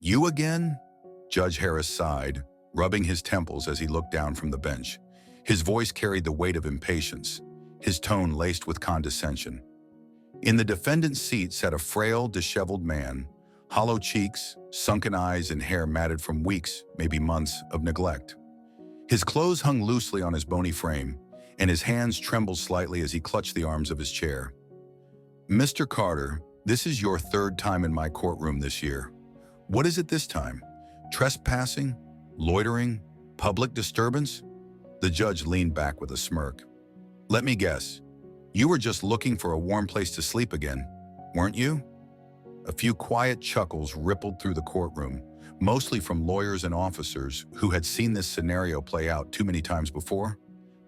You again? Judge Harris sighed, rubbing his temples as he looked down from the bench. His voice carried the weight of impatience, his tone laced with condescension. In the defendant's seat sat a frail, disheveled man, hollow cheeks, sunken eyes, and hair matted from weeks, maybe months, of neglect. His clothes hung loosely on his bony frame, and his hands trembled slightly as he clutched the arms of his chair. Mr. Carter, this is your third time in my courtroom this year. What is it this time? Trespassing? Loitering? Public disturbance? The judge leaned back with a smirk. Let me guess. You were just looking for a warm place to sleep again, weren't you? A few quiet chuckles rippled through the courtroom, mostly from lawyers and officers who had seen this scenario play out too many times before.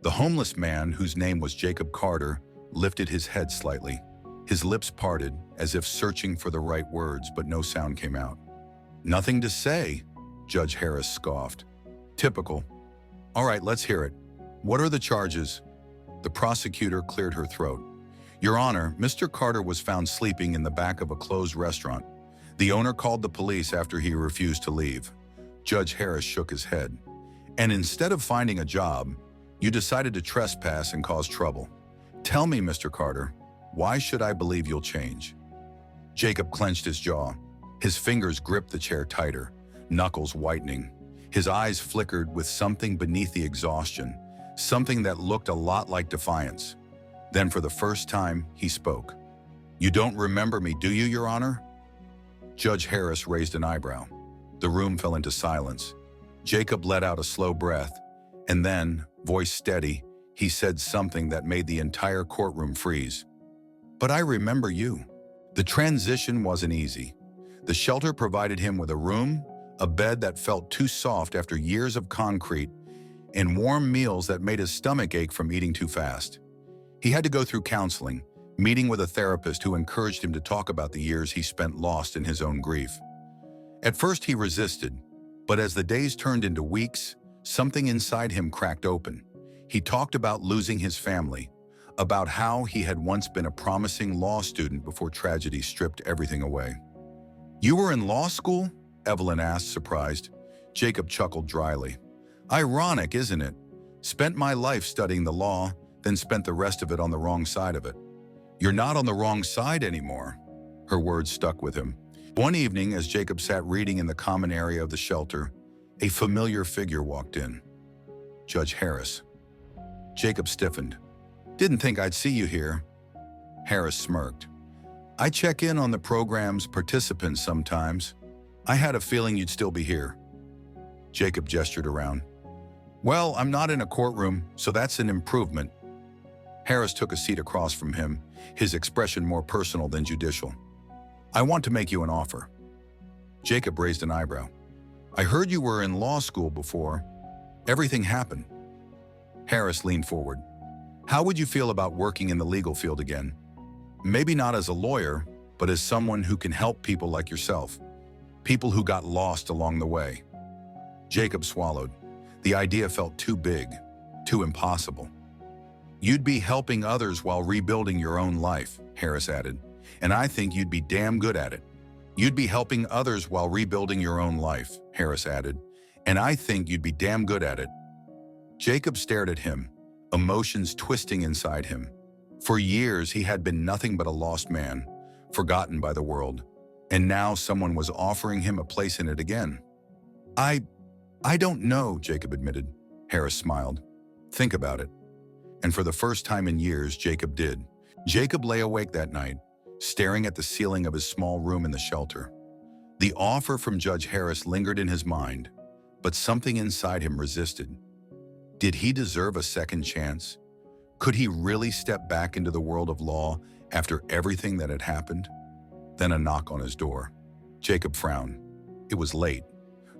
The homeless man, whose name was Jacob Carter, lifted his head slightly. His lips parted, as if searching for the right words, but no sound came out. Nothing to say, Judge Harris scoffed. Typical. All right, let's hear it. What are the charges? The prosecutor cleared her throat. Your Honor, Mr. Carter was found sleeping in the back of a closed restaurant. The owner called the police after he refused to leave. Judge Harris shook his head. And instead of finding a job, you decided to trespass and cause trouble. Tell me, Mr. Carter, why should I believe you'll change? Jacob clenched his jaw. His fingers gripped the chair tighter, knuckles whitening. His eyes flickered with something beneath the exhaustion, something that looked a lot like defiance. Then for the first time, he spoke. You don't remember me, do you, Your Honor? Judge Harris raised an eyebrow. The room fell into silence. Jacob let out a slow breath, and then, voice steady, he said something that made the entire courtroom freeze. But I remember you. The transition wasn't easy. The shelter provided him with a room, a bed that felt too soft after years of concrete, and warm meals that made his stomach ache from eating too fast. He had to go through counseling, meeting with a therapist who encouraged him to talk about the years he spent lost in his own grief. At first he resisted, but as the days turned into weeks, something inside him cracked open. He talked about losing his family, about how he had once been a promising law student before tragedy stripped everything away. You were in law school? Evelyn asked, surprised. Jacob chuckled dryly. Ironic, isn't it? Spent my life studying the law, then spent the rest of it on the wrong side of it. You're not on the wrong side anymore. Her words stuck with him. One evening, as Jacob sat reading in the common area of the shelter, a familiar figure walked in. Judge Harris. Jacob stiffened. Didn't think I'd see you here. Harris smirked. I check in on the program's participants sometimes. I had a feeling you'd still be here. Jacob gestured around. Well, I'm not in a courtroom, so that's an improvement. Harris took a seat across from him, his expression more personal than judicial. I want to make you an offer. Jacob raised an eyebrow. I heard you were in law school before. Everything happened. Harris leaned forward. How would you feel about working in the legal field again? Maybe not as a lawyer, but as someone who can help people like yourself. People who got lost along the way. Jacob swallowed. The idea felt too big, too impossible. You'd be helping others while rebuilding your own life, Harris added, and I think you'd be damn good at it. You'd be helping others while rebuilding your own life, Harris added, and I think you'd be damn good at it. Jacob stared at him, emotions twisting inside him. For years, he had been nothing but a lost man, forgotten by the world, and now someone was offering him a place in it again. I don't know, Jacob admitted. Harris smiled. Think about it. And for the first time in years, Jacob did. Jacob lay awake that night, staring at the ceiling of his small room in the shelter. The offer from Judge Harris lingered in his mind, but something inside him resisted. Did he deserve a second chance? Could he really step back into the world of law after everything that had happened? Then a knock on his door. Jacob frowned. It was late.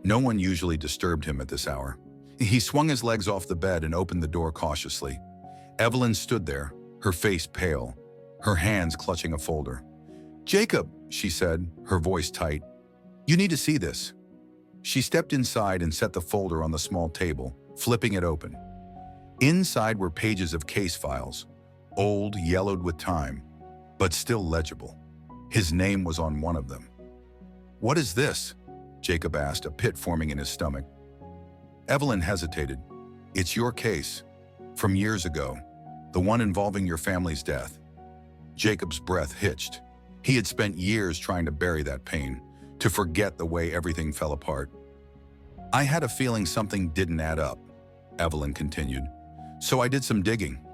No one usually disturbed him at this hour. He swung his legs off the bed and opened the door cautiously. Evelyn stood there, her face pale, her hands clutching a folder. Jacob, she said, her voice tight. You need to see this. She stepped inside and set the folder on the small table, flipping it open. Inside were pages of case files, old, yellowed with time, but still legible. His name was on one of them. What is this? Jacob asked, a pit forming in his stomach. Evelyn hesitated. It's your case. From years ago. The one involving your family's death. Jacob's breath hitched. He had spent years trying to bury that pain, to forget the way everything fell apart. I had a feeling something didn't add up, Evelyn continued. So I did some digging.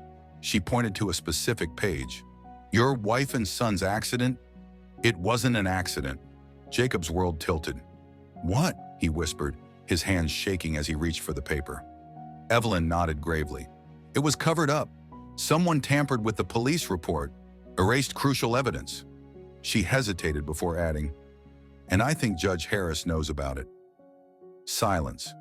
She pointed to a specific page. Your wife and son's accident? It wasn't an accident. Jacob's world tilted. What? He whispered, his hands shaking as he reached for the paper. Evelyn nodded gravely. It was covered up. Someone tampered with the police report, erased crucial evidence. She hesitated before adding, and I think Judge Harris knows about it. Silence.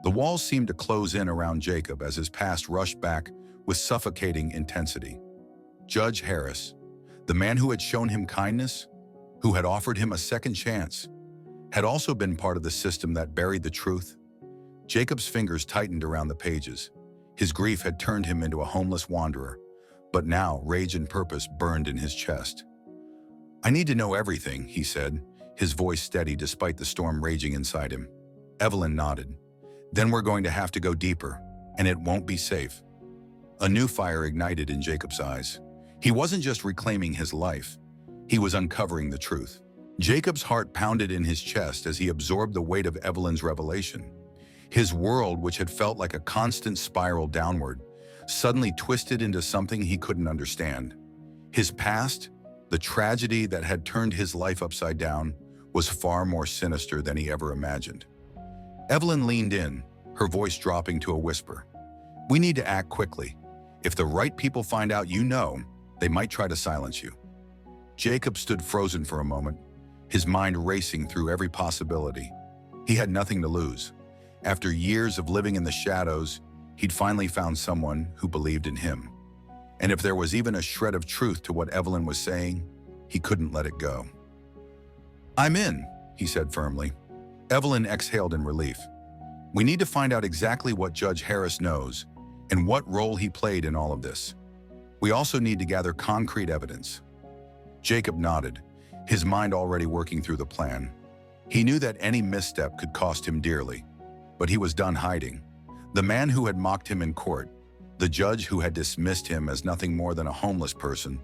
The walls seemed to close in around Jacob as his past rushed back with suffocating intensity. Judge Harris, the man who had shown him kindness, who had offered him a second chance, had also been part of the system that buried the truth. Jacob's fingers tightened around the pages. His grief had turned him into a homeless wanderer, but now rage and purpose burned in his chest. I need to know everything, he said, his voice steady despite the storm raging inside him. Evelyn nodded. Then we're going to have to go deeper, and it won't be safe. A new fire ignited in Jacob's eyes. He wasn't just reclaiming his life. He was uncovering the truth. Jacob's heart pounded in his chest as he absorbed the weight of Evelyn's revelation. His world, which had felt like a constant spiral downward, suddenly twisted into something he couldn't understand. His past, the tragedy that had turned his life upside down, was far more sinister than he ever imagined. Evelyn leaned in, her voice dropping to a whisper. We need to act quickly. If the right people find out you know, they might try to silence you. Jacob stood frozen for a moment, his mind racing through every possibility. He had nothing to lose. After years of living in the shadows, he'd finally found someone who believed in him. And if there was even a shred of truth to what Evelyn was saying, he couldn't let it go. I'm in, he said firmly. Evelyn exhaled in relief. We need to find out exactly what Judge Harris knows and what role he played in all of this. We also need to gather concrete evidence. Jacob nodded, his mind already working through the plan. He knew that any misstep could cost him dearly, but he was done hiding. The man who had mocked him in court, the judge who had dismissed him as nothing more than a homeless person,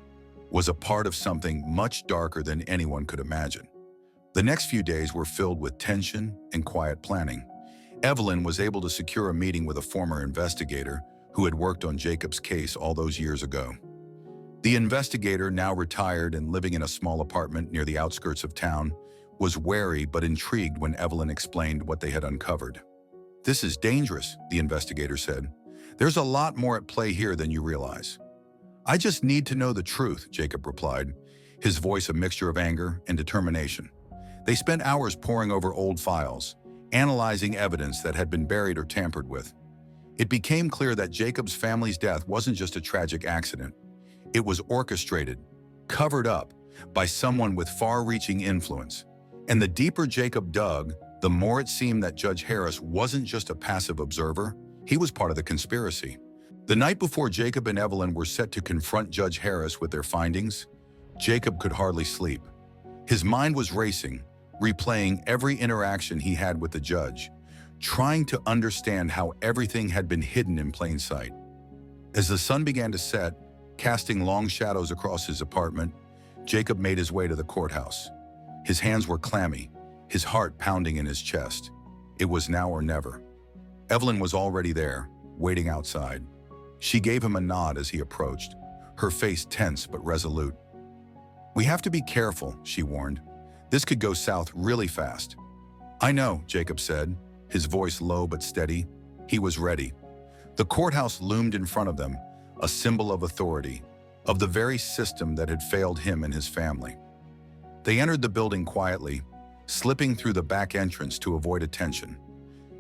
was a part of something much darker than anyone could imagine. The next few days were filled with tension and quiet planning. Evelyn was able to secure a meeting with a former investigator who had worked on Jacob's case all those years ago. The investigator, now retired and living in a small apartment near the outskirts of town, was wary but intrigued when Evelyn explained what they had uncovered. This is dangerous, the investigator said. There's a lot more at play here than you realize. I just need to know the truth, Jacob replied, his voice a mixture of anger and determination. They spent hours poring over old files, analyzing evidence that had been buried or tampered with. It became clear that Jacob's family's death wasn't just a tragic accident. It was orchestrated, covered up, by someone with far-reaching influence. And the deeper Jacob dug, the more it seemed that Judge Harris wasn't just a passive observer, he was part of the conspiracy. The night before Jacob and Evelyn were set to confront Judge Harris with their findings, Jacob could hardly sleep. His mind was racing, replaying every interaction he had with the judge, trying to understand how everything had been hidden in plain sight. As the sun began to set, casting long shadows across his apartment, Jacob made his way to the courthouse. His hands were clammy, his heart pounding in his chest. It was now or never. Evelyn was already there, waiting outside. She gave him a nod as he approached, her face tense but resolute. We have to be careful, she warned. This could go south really fast. I know, Jacob said, his voice low but steady. He was ready. The courthouse loomed in front of them, a symbol of authority, of the very system that had failed him and his family. They entered the building quietly, slipping through the back entrance to avoid attention.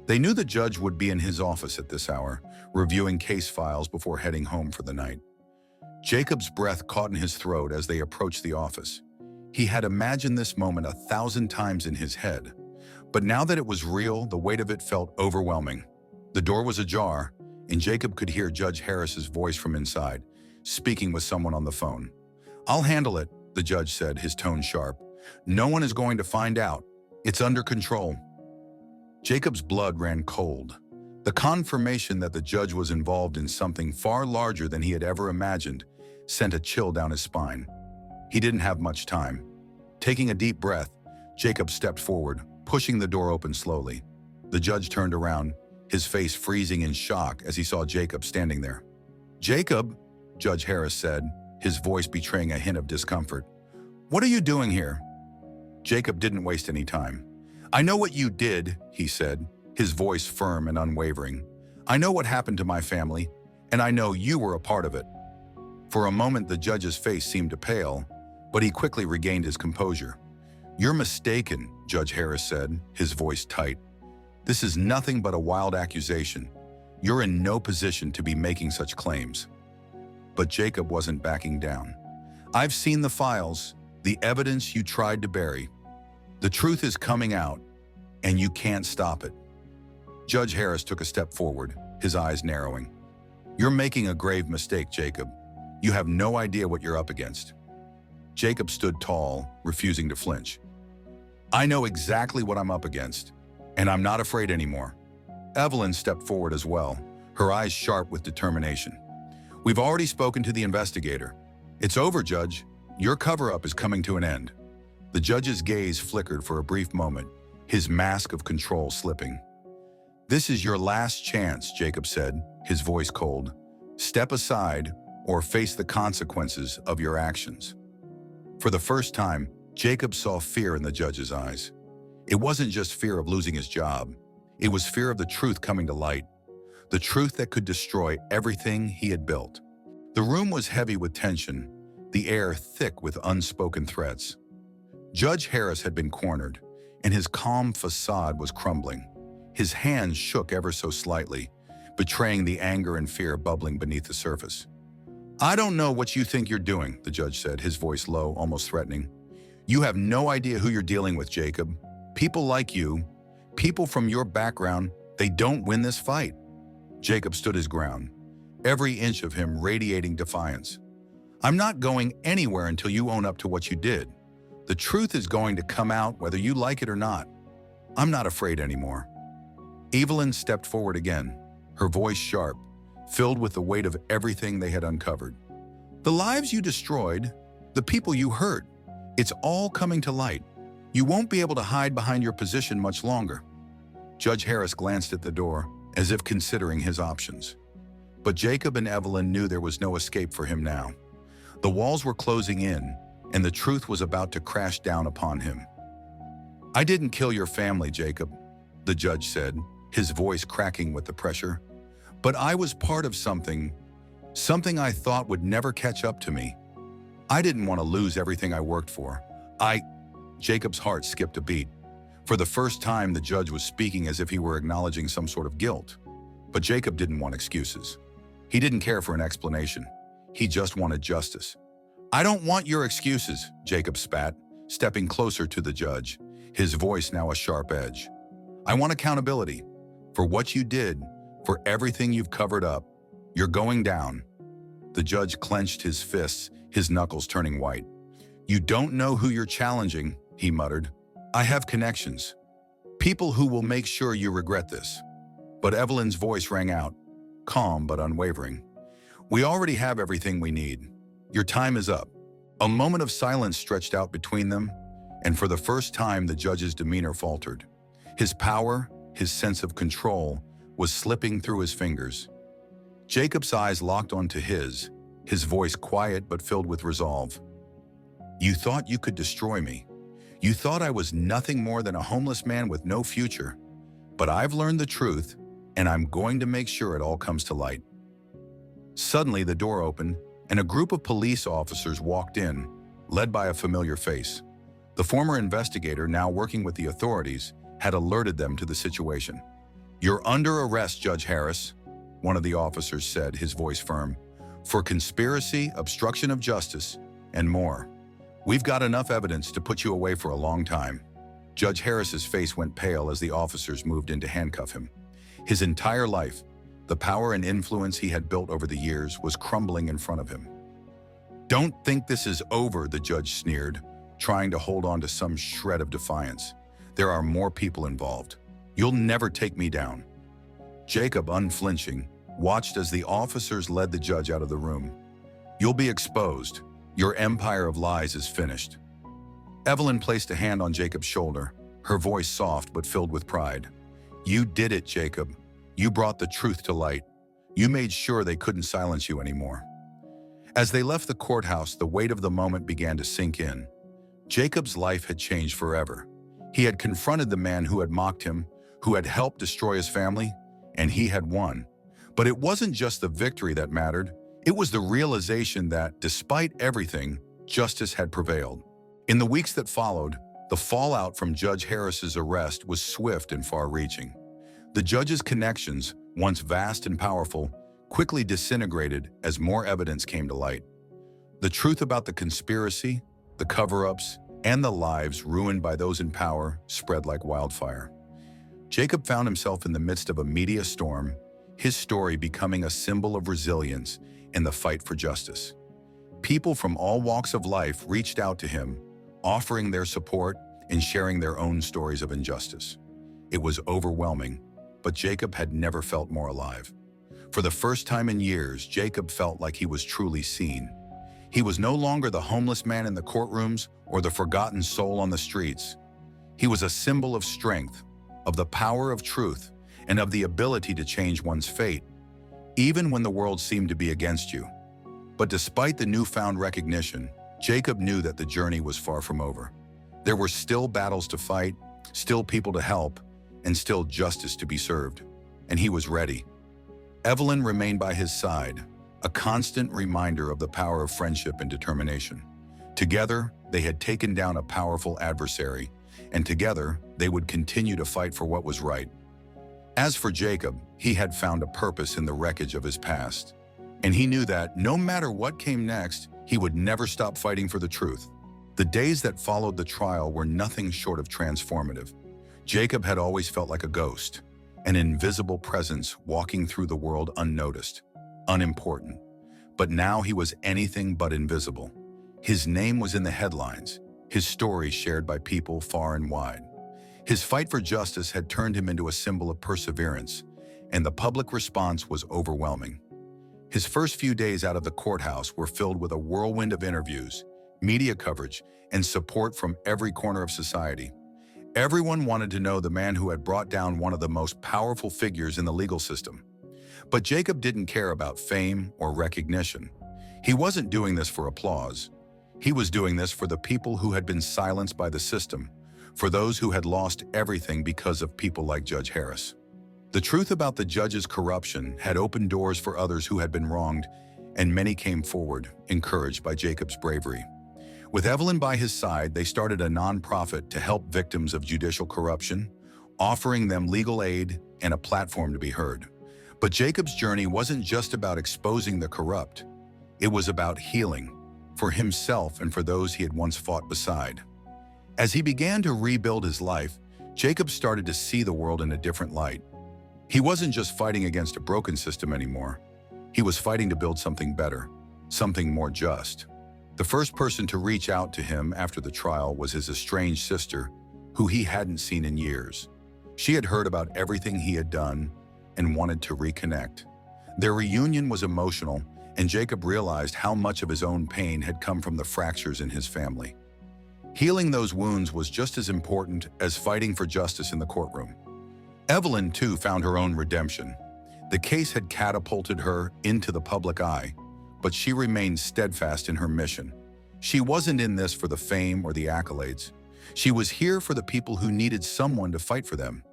They knew the judge would be in his office at this hour, reviewing case files before heading home for the night. Jacob's breath caught in his throat as they approached the office. He had imagined this moment 1,000 times in his head, but now that it was real, the weight of it felt overwhelming. The door was ajar, and Jacob could hear Judge Harris's voice from inside, speaking with someone on the phone. I'll handle it, the judge said, his tone sharp. No one is going to find out. It's under control. Jacob's blood ran cold. The confirmation that the judge was involved in something far larger than he had ever imagined sent a chill down his spine. He didn't have much time. Taking a deep breath, Jacob stepped forward, pushing the door open slowly. The judge turned around, his face freezing in shock as he saw Jacob standing there. "Jacob," Judge Harris said, his voice betraying a hint of discomfort. "What are you doing here?" Jacob didn't waste any time. "I know what you did," he said, his voice firm and unwavering. "I know what happened to my family, and I know you were a part of it." For a moment, the judge's face seemed to pale, but he quickly regained his composure. "You're mistaken," Judge Harris said, his voice tight. "This is nothing but a wild accusation. You're in no position to be making such claims." But Jacob wasn't backing down. "I've seen the files, the evidence you tried to bury. The truth is coming out, and you can't stop it." Judge Harris took a step forward, his eyes narrowing. "You're making a grave mistake, Jacob. You have no idea what you're up against." Jacob stood tall, refusing to flinch. "I know exactly what I'm up against, and I'm not afraid anymore." Evelyn stepped forward as well, her eyes sharp with determination. "We've already spoken to the investigator. It's over, Judge. Your cover-up is coming to an end." The judge's gaze flickered for a brief moment, his mask of control slipping. "This is your last chance," Jacob said, his voice cold. "Step aside or face the consequences of your actions." For the first time, Jacob saw fear in the judge's eyes. It wasn't just fear of losing his job. It was fear of the truth coming to light, the truth that could destroy everything he had built. The room was heavy with tension, the air thick with unspoken threats. Judge Harris had been cornered, and his calm facade was crumbling. His hands shook ever so slightly, betraying the anger and fear bubbling beneath the surface. "I don't know what you think you're doing," the judge said, his voice low, almost threatening. "You have no idea who you're dealing with, Jacob. People like you, people from your background, they don't win this fight." Jacob stood his ground, every inch of him radiating defiance. "I'm not going anywhere until you own up to what you did. The truth is going to come out whether you like it or not. I'm not afraid anymore." Evelyn stepped forward again, her voice sharp, filled with the weight of everything they had uncovered. "The lives you destroyed, the people you hurt, it's all coming to light. You won't be able to hide behind your position much longer." Judge Harris glanced at the door, as if considering his options. But Jacob and Evelyn knew there was no escape for him now. The walls were closing in, and the truth was about to crash down upon him. "I didn't kill your family, Jacob," the judge said, his voice cracking with the pressure. "But I was part of something I thought would never catch up to me. I didn't want to lose everything I worked for. Jacob's heart skipped a beat. For the first time, the judge was speaking as if he were acknowledging some sort of guilt. But Jacob didn't want excuses. He didn't care for an explanation. He just wanted justice. "I don't want your excuses," Jacob spat, stepping closer to the judge, his voice now a sharp edge. "I want accountability. For what you did, for everything you've covered up. You're going down." The judge clenched his fists, his knuckles turning white. "You don't know who you're challenging," he muttered. "I have connections. People who will make sure you regret this." But Evelyn's voice rang out, calm but unwavering. "We already have everything we need. Your time is up." A moment of silence stretched out between them, and for the first time the judge's demeanor faltered. His power, his sense of control, was slipping through his fingers. Jacob's eyes locked onto his voice quiet but filled with resolve. "You thought you could destroy me. You thought I was nothing more than a homeless man with no future. But I've learned the truth, and I'm going to make sure it all comes to light." Suddenly, the door opened, and a group of police officers walked in, led by a familiar face. The former investigator, now working with the authorities, had alerted them to the situation. "You're under arrest, Judge Harris," one of the officers said, his voice firm, "for conspiracy, obstruction of justice, and more. We've got enough evidence to put you away for a long time." Judge Harris's face went pale as the officers moved in to handcuff him. His entire life, the power and influence he had built over the years, was crumbling in front of him. "Don't think this is over," the judge sneered, trying to hold on to some shred of defiance. "There are more people involved." You'll never take me down." Jacob, unflinching, watched as the officers led the judge out of the room. "You'll be exposed. Your empire of lies is finished." Evelyn placed a hand on Jacob's shoulder, her voice soft but filled with pride. "You did it, Jacob. You brought the truth to light. You made sure they couldn't silence you anymore." As they left the courthouse, the weight of the moment began to sink in. Jacob's life had changed forever. He had confronted the man who had mocked him, who had helped destroy his family, and he had won. But it wasn't just the victory that mattered. It was the realization that, despite everything, justice had prevailed. In the weeks that followed, the fallout from Judge Harris's arrest was swift and far-reaching. The judge's connections, once vast and powerful, quickly disintegrated as more evidence came to light. The truth about the conspiracy, the cover-ups, and the lives ruined by those in power spread like wildfire. Jacob found himself in the midst of a media storm, his story becoming a symbol of resilience in the fight for justice. People from all walks of life reached out to him, offering their support and sharing their own stories of injustice. It was overwhelming, but Jacob had never felt more alive. For the first time in years, Jacob felt like he was truly seen. He was no longer the homeless man in the courtrooms or the forgotten soul on the streets. He was a symbol of strength, of the power of truth, and of the ability to change one's fate, even when the world seemed to be against you. But despite the newfound recognition, Jacob knew that the journey was far from over. There were still battles to fight, still people to help, and still justice to be served. And he was ready. Evelyn remained by his side, a constant reminder of the power of friendship and determination. Together, they had taken down a powerful adversary, and together, they would continue to fight for what was right. As for Jacob, he had found a purpose in the wreckage of his past. And he knew that, no matter what came next, he would never stop fighting for the truth. The days that followed the trial were nothing short of transformative. Jacob had always felt like a ghost, an invisible presence walking through the world unnoticed, unimportant. But now he was anything but invisible. His name was in the headlines, his story shared by people far and wide. His fight for justice had turned him into a symbol of perseverance, and the public response was overwhelming. His first few days out of the courthouse were filled with a whirlwind of interviews, media coverage, and support from every corner of society. Everyone wanted to know the man who had brought down one of the most powerful figures in the legal system. But Jacob didn't care about fame or recognition. He wasn't doing this for applause. He was doing this for the people who had been silenced by the system, for those who had lost everything because of people like Judge Harris. The truth about the judge's corruption had opened doors for others who had been wronged, and many came forward, encouraged by Jacob's bravery. With Evelyn by his side, they started a nonprofit to help victims of judicial corruption, offering them legal aid and a platform to be heard. But Jacob's journey wasn't just about exposing the corrupt. It was about healing, for himself and for those he had once fought beside. As he began to rebuild his life, Jacob started to see the world in a different light. He wasn't just fighting against a broken system anymore. He was fighting to build something better, something more just. The first person to reach out to him after the trial was his estranged sister, who he hadn't seen in years. She had heard about everything he had done and wanted to reconnect. Their reunion was emotional, and Jacob realized how much of his own pain had come from the fractures in his family. Healing those wounds was just as important as fighting for justice in the courtroom. Evelyn, too, found her own redemption. The case had catapulted her into the public eye, but she remained steadfast in her mission. She wasn't in this for the fame or the accolades. She was here for the people who needed someone to fight for them.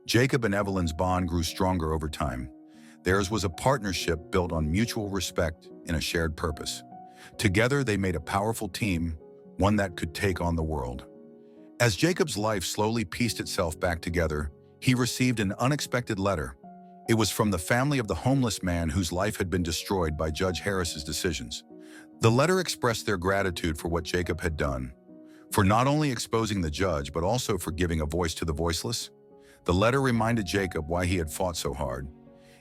Jacob and Evelyn's bond grew stronger over time. Theirs was a partnership built on mutual respect and a shared purpose. Together, they made a powerful team, one that could take on the world. As Jacob's life slowly pieced itself back together, he received an unexpected letter. It was from the family of the homeless man whose life had been destroyed by Judge Harris's decisions. The letter expressed their gratitude for what Jacob had done, for not only exposing the judge, but also for giving a voice to the voiceless. The letter reminded Jacob why he had fought so hard.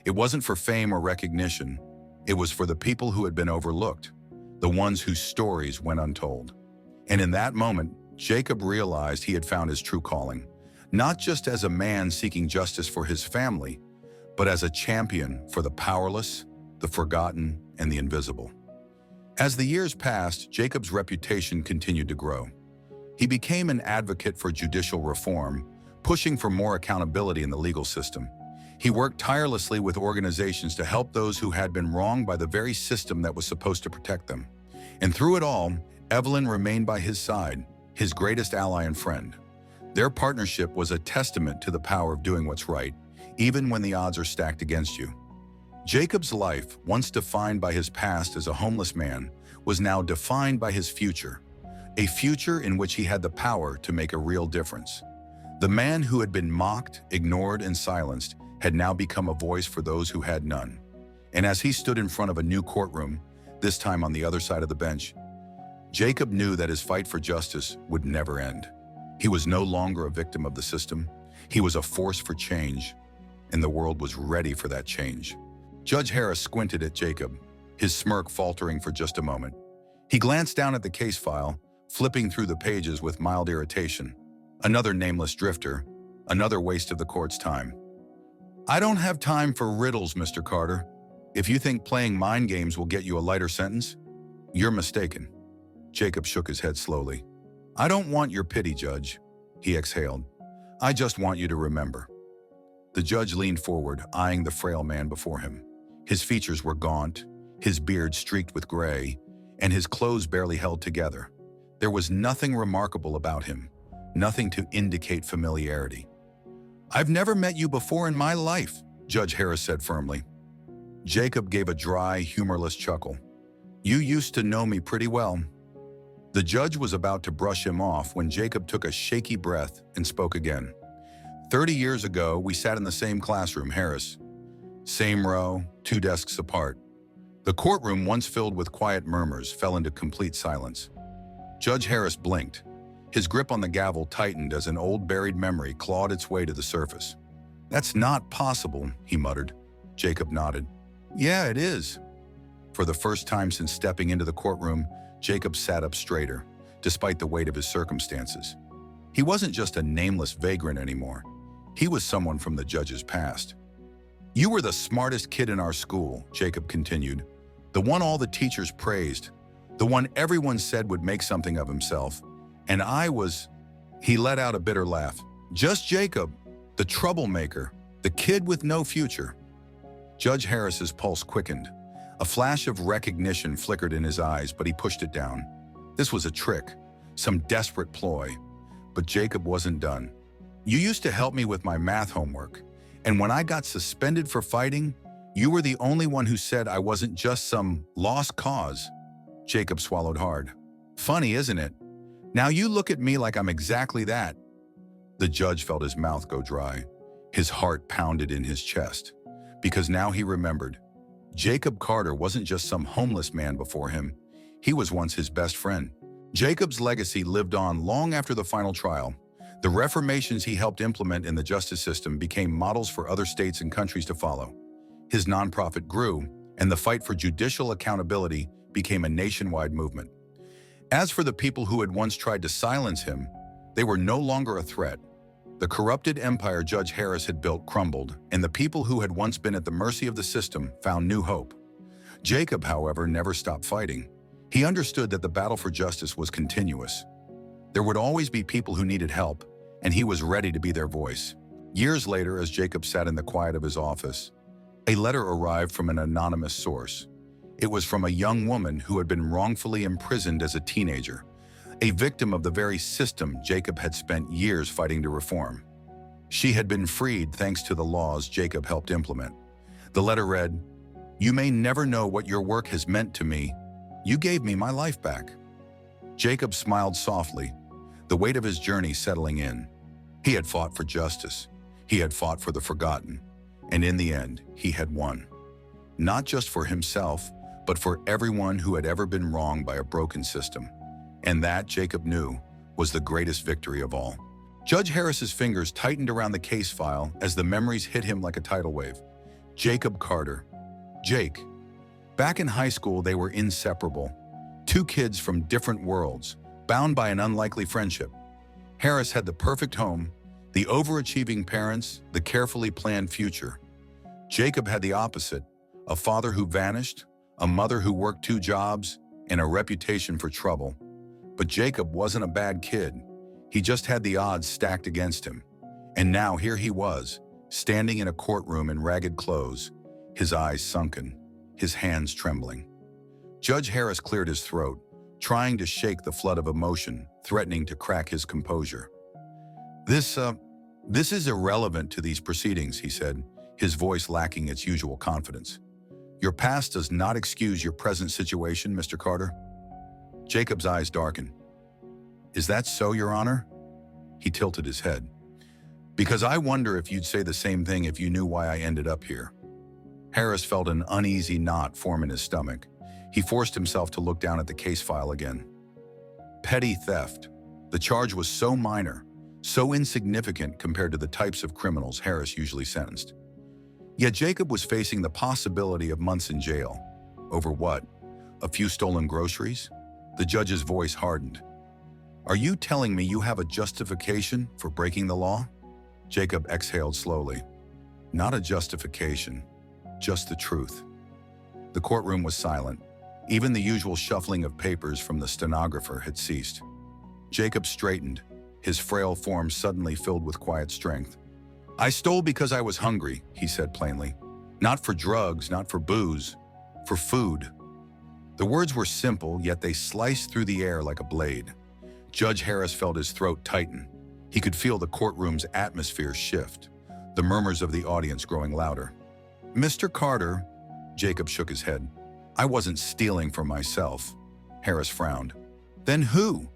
It wasn't for fame or recognition. It was for the people who had been overlooked, the ones whose stories went untold. And in that moment, Jacob realized he had found his true calling, not just as a man seeking justice for his family, but as a champion for the powerless, the forgotten, and the invisible. As the years passed, Jacob's reputation continued to grow. He became an advocate for judicial reform, pushing for more accountability in the legal system. He worked tirelessly with organizations to help those who had been wronged by the very system that was supposed to protect them. And through it all, Evelyn remained by his side, his greatest ally and friend. Their partnership was a testament to the power of doing what's right, even when the odds are stacked against you. Jacob's life, once defined by his past as a homeless man, was now defined by his future, a future in which he had the power to make a real difference. The man who had been mocked, ignored, and silenced had now become a voice for those who had none. And as he stood in front of a new courtroom, this time on the other side of the bench, Jacob knew that his fight for justice would never end. He was no longer a victim of the system. He was a force for change, and the world was ready for that change. Judge Harris squinted at Jacob, his smirk faltering for just a moment. He glanced down at the case file, flipping through the pages with mild irritation. Another nameless drifter, another waste of the court's time. "I don't have time for riddles, Mr. Carter. If you think playing mind games will get you a lighter sentence, you're mistaken." Jacob shook his head slowly. "I don't want your pity, Judge," he exhaled. "I just want you to remember." The judge leaned forward, eyeing the frail man before him. His features were gaunt, his beard streaked with gray, and his clothes barely held together. There was nothing remarkable about him, nothing to indicate familiarity. "I've never met you before in my life," Judge Harris said firmly. Jacob gave a dry, humorless chuckle. "You used to know me pretty well." The judge was about to brush him off when Jacob took a shaky breath and spoke again. 30 years ago, we sat in the same classroom, Harris. Same row, 2 desks apart. The courtroom, once filled with quiet murmurs, fell into complete silence. Judge Harris blinked. His grip on the gavel tightened as an old buried memory clawed its way to the surface. "That's not possible," he muttered. Jacob nodded. "Yeah, it is." For the first time since stepping into the courtroom, Jacob sat up straighter, despite the weight of his circumstances. He wasn't just a nameless vagrant anymore. He was someone from the judge's past. "You were the smartest kid in our school," Jacob continued. "The one all the teachers praised. The one everyone said would make something of himself. And I was..." He let out a bitter laugh. "Just Jacob, the troublemaker, the kid with no future." Judge Harris's pulse quickened. A flash of recognition flickered in his eyes, but he pushed it down. This was a trick, some desperate ploy. But Jacob wasn't done. "You used to help me with my math homework, and when I got suspended for fighting, you were the only one who said I wasn't just some lost cause." Jacob swallowed hard. "Funny, isn't it? Now you look at me like I'm exactly that." The judge felt his mouth go dry. His heart pounded in his chest, because now he remembered. Jacob Carter wasn't just some homeless man before him. He was once his best friend. Jacob's legacy lived on long after the final trial. The reformations he helped implement in the justice system became models for other states and countries to follow. His nonprofit grew, and the fight for judicial accountability became a nationwide movement. As for the people who had once tried to silence him, they were no longer a threat. The corrupted empire Judge Harris had built crumbled, and the people who had once been at the mercy of the system found new hope. Jacob, however, never stopped fighting. He understood that the battle for justice was continuous. There would always be people who needed help, and he was ready to be their voice. Years later, as Jacob sat in the quiet of his office, a letter arrived from an anonymous source. It was from a young woman who had been wrongfully imprisoned as a teenager, a victim of the very system Jacob had spent years fighting to reform. She had been freed thanks to the laws Jacob helped implement. The letter read, "You may never know what your work has meant to me. You gave me my life back." Jacob smiled softly, the weight of his journey settling in. He had fought for justice. He had fought for the forgotten. And in the end, he had won. Not just for himself, but for everyone who had ever been wronged by a broken system. And that, Jacob knew, was the greatest victory of all. Judge Harris's fingers tightened around the case file as the memories hit him like a tidal wave. Jacob Carter. Jake. Back in high school, they were inseparable. 2 kids from different worlds, bound by an unlikely friendship. Harris had the perfect home, The overachieving parents, the carefully planned future. Jacob had the opposite, a father who vanished, a mother who worked 2 jobs, and a reputation for trouble. But Jacob wasn't a bad kid. He just had the odds stacked against him. And now here he was, standing in a courtroom in ragged clothes, his eyes sunken, his hands trembling. Judge Harris cleared his throat, trying to shake the flood of emotion, threatening to crack his composure. This is irrelevant to these proceedings, he said, his voice lacking its usual confidence. Your past does not excuse your present situation, Mr. Carter. Jacob's eyes darkened. Is that so, Your Honor? He tilted his head. Because I wonder if you'd say the same thing if you knew why I ended up here. Harris felt an uneasy knot form in his stomach. He forced himself to look down at the case file again. Petty theft. The charge was so minor, so insignificant compared to the types of criminals Harris usually sentenced. Yet Jacob was facing the possibility of months in jail. Over what? A few stolen groceries? The judge's voice hardened. Are you telling me you have a justification for breaking the law? Jacob exhaled slowly. Not a justification, just the truth. The courtroom was silent. Even the usual shuffling of papers from the stenographer had ceased. Jacob straightened, his frail form suddenly filled with quiet strength. I stole because I was hungry, he said plainly. Not for drugs, not for booze, for food. The words were simple, yet they sliced through the air like a blade. Judge Harris felt his throat tighten. He could feel the courtroom's atmosphere shift, the murmurs of the audience growing louder. Mr. Carter, Jacob shook his head. I wasn't stealing for myself. Harris frowned. Then who?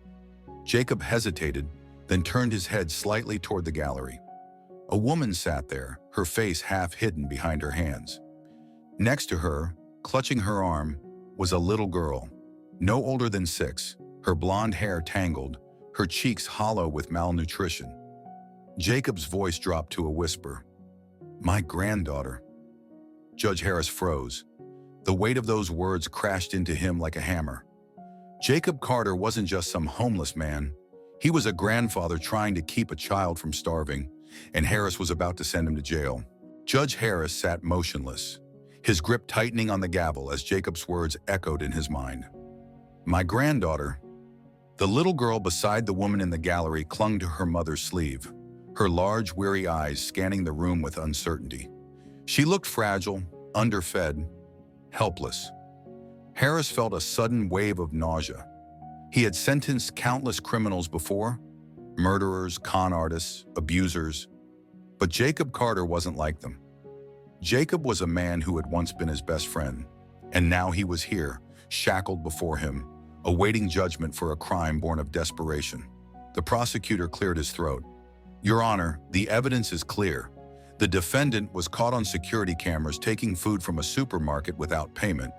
Jacob hesitated, then turned his head slightly toward the gallery. A woman sat there, her face half hidden behind her hands. Next to her, clutching her arm, was a little girl, no older than 6, her blonde hair tangled, her cheeks hollow with malnutrition. Jacob's voice dropped to a whisper. My granddaughter. Judge Harris froze. The weight of those words crashed into him like a hammer. Jacob Carter wasn't just some homeless man. He was a grandfather trying to keep a child from starving, and Harris was about to send him to jail. Judge Harris sat motionless, his grip tightening on the gavel as Jacob's words echoed in his mind. My granddaughter. The little girl beside the woman in the gallery clung to her mother's sleeve, her large, weary eyes scanning the room with uncertainty. She looked fragile, underfed, helpless. Harris felt a sudden wave of nausea. He had sentenced countless criminals before, murderers, con artists, abusers. But Jacob Carter wasn't like them. Jacob was a man who had once been his best friend, and now he was here, shackled before him, awaiting judgment for a crime born of desperation. The prosecutor cleared his throat. Your Honor, the evidence is clear. The defendant was caught on security cameras taking food from a supermarket without payment.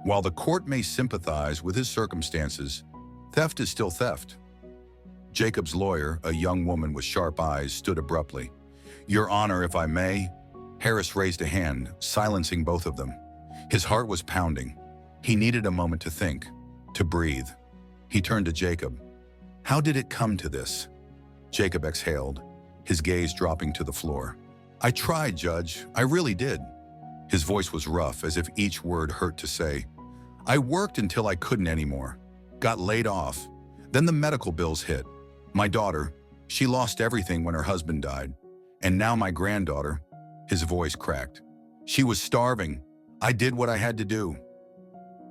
While the court may sympathize with his circumstances, theft is still theft. Jacob's lawyer, a young woman with sharp eyes, stood abruptly. Your Honor, if I may. Harris raised a hand, silencing both of them. His heart was pounding. He needed a moment to think, to breathe. He turned to Jacob. How did it come to this? Jacob exhaled, his gaze dropping to the floor. I tried, Judge. I really did. His voice was rough, as if each word hurt to say. I worked until I couldn't anymore. Got laid off. Then the medical bills hit. My daughter, she lost everything when her husband died. And now my granddaughter. His voice cracked. She was starving. I did what I had to do.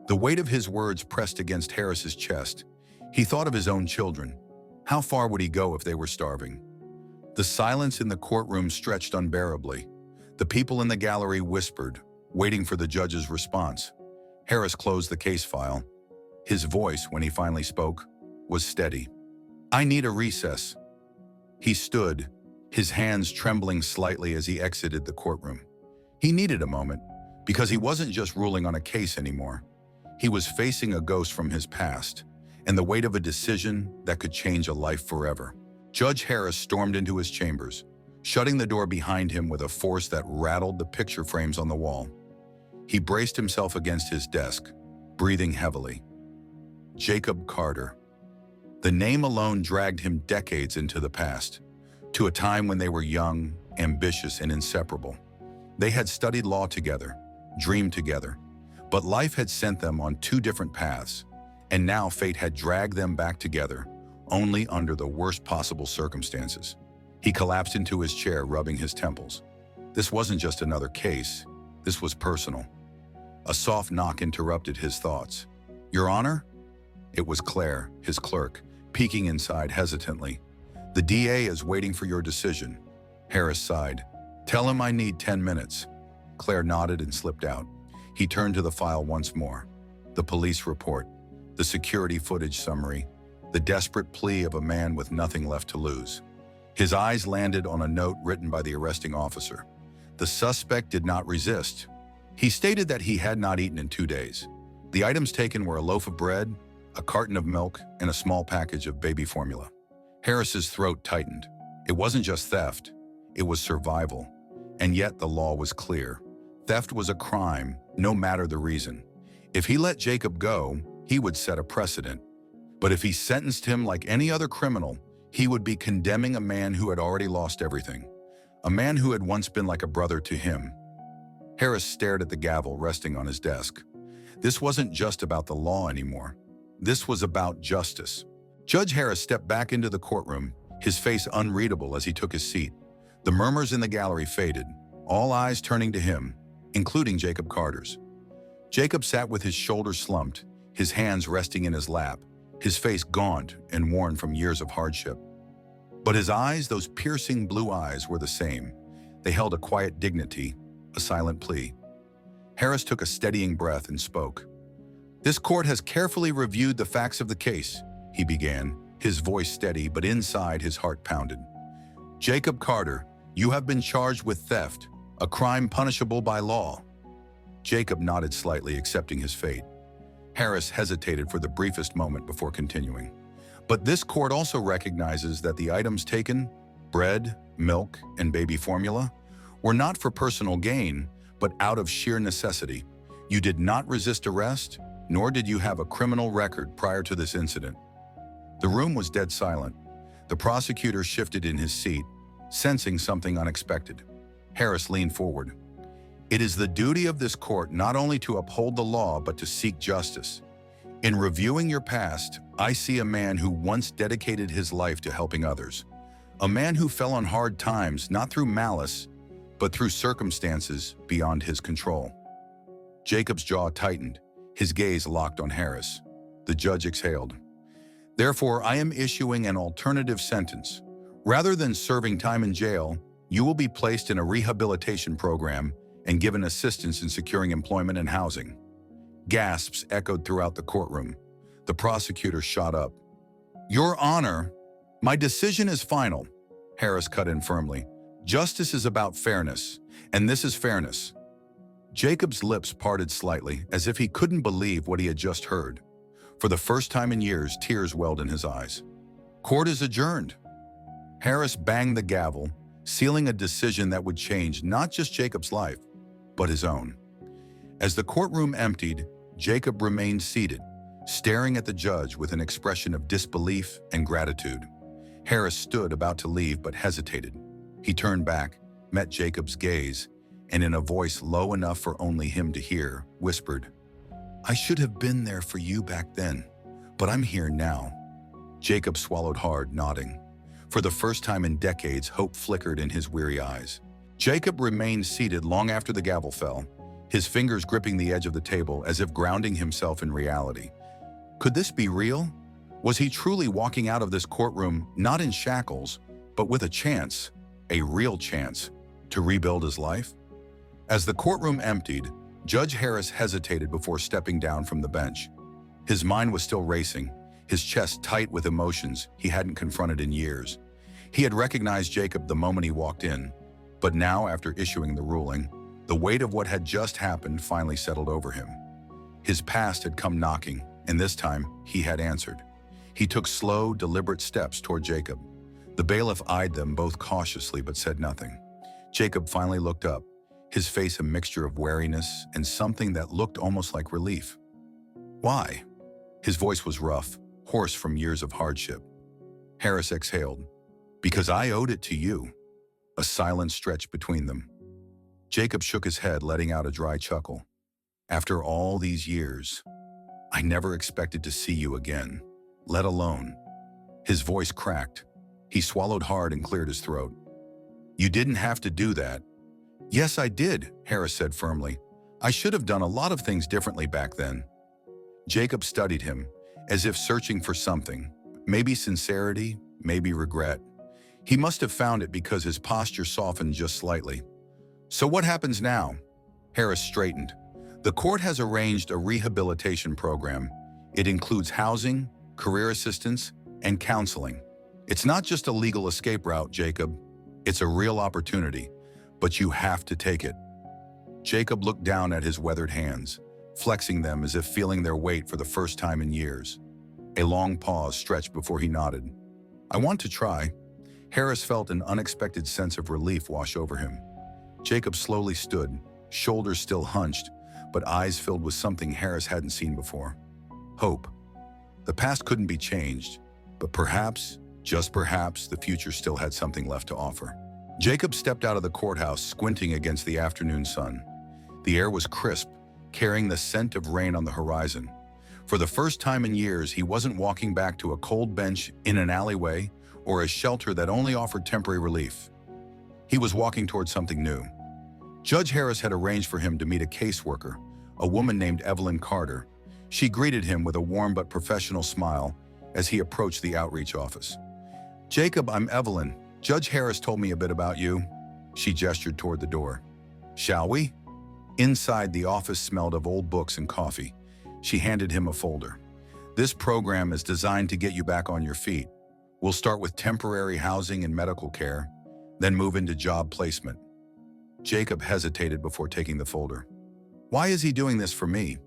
The weight of his words pressed against Harris's chest. He thought of his own children. How far would he go if they were starving? The silence in the courtroom stretched unbearably. The people in the gallery whispered, waiting for the judge's response. Harris closed the case file. His voice, when he finally spoke, was steady. I need a recess. He stood, his hands trembling slightly as he exited the courtroom. He needed a moment, because he wasn't just ruling on a case anymore. He was facing a ghost from his past, and the weight of a decision that could change a life forever. Judge Harris stormed into his chambers, shutting the door behind him with a force that rattled the picture frames on the wall. He braced himself against his desk, breathing heavily. Jacob Carter. The name alone dragged him decades into the past. to a time when they were young, ambitious, and inseparable. They had studied law together, dreamed together, but life had sent them on two different paths, and now fate had dragged them back together, only under the worst possible circumstances. He collapsed into his chair, rubbing his temples. This wasn't just another case, this was personal. A soft knock interrupted his thoughts. "Your Honor?" It was Claire, his clerk, peeking inside hesitantly. "The DA is waiting for your decision." Harris sighed. "Tell him I need 10 minutes." Claire nodded and slipped out. He turned to the file once more. The police report, the security footage summary, the desperate plea of a man with nothing left to lose. His eyes landed on a note written by the arresting officer. The suspect did not resist. He stated that he had not eaten in 2 days. The items taken were a loaf of bread, a carton of milk, and a small package of baby formula. Harris's throat tightened. It wasn't just theft, it was survival. And yet the law was clear. Theft was a crime, no matter the reason. If he let Jacob go, he would set a precedent. But if he sentenced him like any other criminal, he would be condemning a man who had already lost everything. A man who had once been like a brother to him. Harris stared at the gavel resting on his desk. This wasn't just about the law anymore. This was about justice. Judge Harris stepped back into the courtroom, his face unreadable as he took his seat. The murmurs in the gallery faded, all eyes turning to him, including Jacob Carter's. Jacob sat with his shoulders slumped, his hands resting in his lap, his face gaunt and worn from years of hardship. But his eyes, those piercing blue eyes, were the same. They held a quiet dignity, a silent plea. Harris took a steadying breath and spoke. "This court has carefully reviewed the facts of the case," he began, his voice steady, but inside his heart pounded. "Jacob Carter, you have been charged with theft, a crime punishable by law." Jacob nodded slightly, accepting his fate. Harris hesitated for the briefest moment before continuing. "But this court also recognizes that the items taken, bread, milk, and baby formula, were not for personal gain, but out of sheer necessity. You did not resist arrest, nor did you have a criminal record prior to this incident." The room was dead silent. The prosecutor shifted in his seat, sensing something unexpected. Harris leaned forward. "It is the duty of this court not only to uphold the law, but to seek justice. In reviewing your past, I see a man who once dedicated his life to helping others. A man who fell on hard times, not through malice, but through circumstances beyond his control." Jacob's jaw tightened, his gaze locked on Harris. The judge exhaled. "Therefore, I am issuing an alternative sentence. Rather than serving time in jail, you will be placed in a rehabilitation program and given assistance in securing employment and housing." Gasps echoed throughout the courtroom. The prosecutor shot up. "Your Honor, my decision is final," Harris cut in firmly. "Justice is about fairness, and this is fairness." Jacob's lips parted slightly, as if he couldn't believe what he had just heard. For the first time in years, tears welled in his eyes. "Court is adjourned." Harris banged the gavel, sealing a decision that would change not just Jacob's life, but his own. As the courtroom emptied, Jacob remained seated, staring at the judge with an expression of disbelief and gratitude. Harris stood about to leave but hesitated. He turned back, met Jacob's gaze, and in a voice low enough for only him to hear, whispered, "I should have been there for you back then, but I'm here now." Jacob swallowed hard, nodding. For the first time in decades, hope flickered in his weary eyes. Jacob remained seated long after the gavel fell, his fingers gripping the edge of the table as if grounding himself in reality. Could this be real? Was he truly walking out of this courtroom not in shackles, but with a chance, a real chance, to rebuild his life? As the courtroom emptied, Judge Harris hesitated before stepping down from the bench. His mind was still racing, his chest tight with emotions he hadn't confronted in years. He had recognized Jacob the moment he walked in, but now, after issuing the ruling, the weight of what had just happened finally settled over him. His past had come knocking, and this time he had answered. He took slow, deliberate steps toward Jacob. The bailiff eyed them both cautiously but said nothing. Jacob finally looked up, his face a mixture of wariness and something that looked almost like relief. "Why?" His voice was rough, hoarse from years of hardship. Harris exhaled. Because I owed it to you. A silence stretched between them. Jacob shook his head, letting out a dry chuckle. After all these years, I never expected to see you again, let alone. His voice cracked. He swallowed hard and cleared his throat. You didn't have to do that. Yes, I did, Harris said firmly. I should have done a lot of things differently back then. Jacob studied him, as if searching for something. Maybe sincerity, maybe regret. He must have found it because his posture softened just slightly. So what happens now? Harris straightened. The court has arranged a rehabilitation program. It includes housing, career assistance, and counseling. It's not just a legal escape route, Jacob. It's a real opportunity, but you have to take it. Jacob looked down at his weathered hands, flexing them as if feeling their weight for the first time in years. A long pause stretched before he nodded. I want to try. Harris felt an unexpected sense of relief wash over him. Jacob slowly stood, shoulders still hunched, but eyes filled with something Harris hadn't seen before. Hope. The past couldn't be changed, but perhaps, just perhaps, the future still had something left to offer. Jacob stepped out of the courthouse, squinting against the afternoon sun. The air was crisp, carrying the scent of rain on the horizon. For the first time in years, he wasn't walking back to a cold bench in an alleyway or a shelter that only offered temporary relief. He was walking toward something new. Judge Harris had arranged for him to meet a caseworker, a woman named Evelyn Carter. She greeted him with a warm but professional smile as he approached the outreach office. Jacob, I'm Evelyn. Judge Harris told me a bit about you. She gestured toward the door. Shall we? Inside, the office smelled of old books and coffee. She handed him a folder. This program is designed to get you back on your feet. We'll start with temporary housing and medical care, then move into job placement. Jacob hesitated before taking the folder. Why is he doing this for me?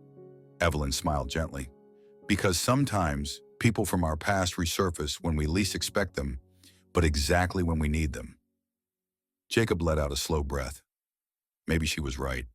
Evelyn smiled gently. Because sometimes people from our past resurface when we least expect them, but exactly when we need them. Jacob let out a slow breath. Maybe she was right.